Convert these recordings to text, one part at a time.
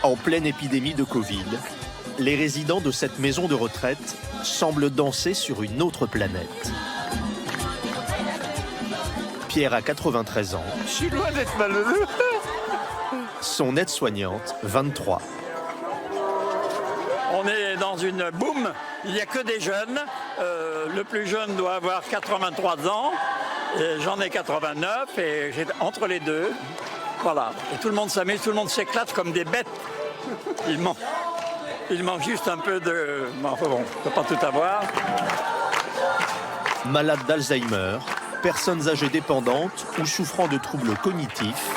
En pleine épidémie de Covid, les résidents de cette maison de retraite semblent danser sur une autre planète. Pierre a 93 ans. Je suis loin d'être malheureux. Son aide-soignante, 23. On est dans une boum, il n'y a que des jeunes. Le plus jeune doit avoir 83 ans. J'en ai 89 et j'ai entre les deux. Voilà. Et tout le monde s'amuse, tout le monde s'éclate comme des bêtes. Il manque juste un peu de... Enfin bon, on ne peut pas tout avoir. Malades d'Alzheimer, personnes âgées dépendantes ou souffrant de troubles cognitifs.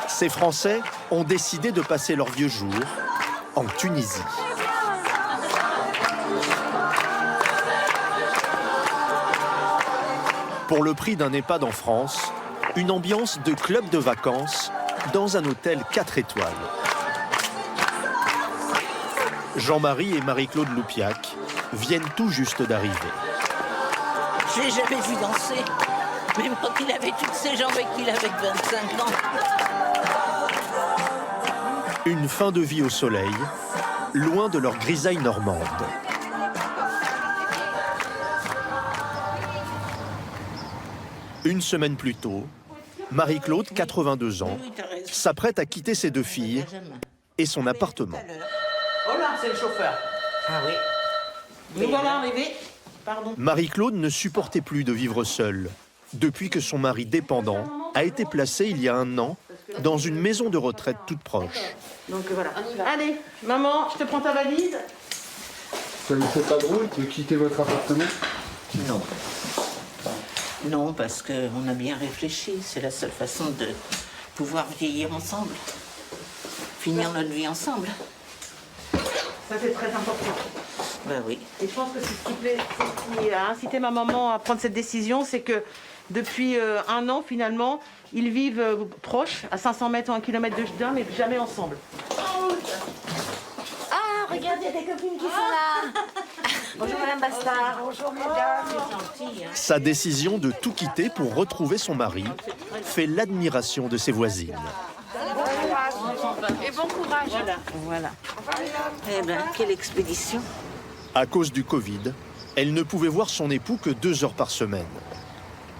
Ces Français ont décidé de passer leurs vieux jours en Tunisie. Pour le prix d'un EHPAD en France, une ambiance de club de vacances dans un hôtel 4 étoiles. Jean-Marie et Marie-Claude Loupiac viennent tout juste d'arriver. Je l'ai jamais vu danser, même quand il avait toutes ses jambes et qu'il avait 25 ans. Une fin de vie au soleil, loin de leur grisaille normande. Une semaine plus tôt, Marie-Claude, 82 ans, s'apprête à quitter ses deux filles et son appartement. Oh là, c'est le chauffeur. Ah oui. Nous voilà arrivés. Pardon. Marie-Claude ne supportait plus de vivre seule, depuis que son mari dépendant a été placé il y a 1 an dans une maison de retraite toute proche. Donc voilà. Allez, maman, je te prends ta valise. Ça vous fait pas drôle de quitter votre appartement? Non. Non, parce qu'on a bien réfléchi. C'est la seule façon de pouvoir vieillir ensemble. Finir notre vie ensemble. Ça, c'est très important. Ben oui. Et je pense que ce qui a incité ma maman à prendre cette décision, c'est que depuis 1 an, finalement, ils vivent proches, à 500 mètres ou 1 kilomètre de Jeddah, mais jamais ensemble. Ah, regardez des copines qui sont là. Bonjour Madame Bastard. Bonjour Mesdames. Sa décision de tout quitter pour retrouver son mari fait l'admiration de ses voisines. Et bon courage. Voilà. Eh ben, quelle expédition. À cause du Covid, elle ne pouvait voir son époux que 2 heures par semaine.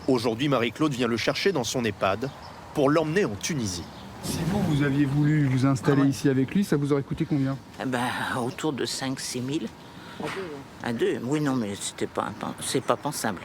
Aujourd'hui, Marie-Claude vient le chercher dans son EHPAD pour l'emmener en Tunisie. Si vous aviez voulu vous installer ici avec lui, ça vous aurait coûté combien? Eh ben, autour de 5-6 000. À deux. Oui, non, mais c'est pas pensable.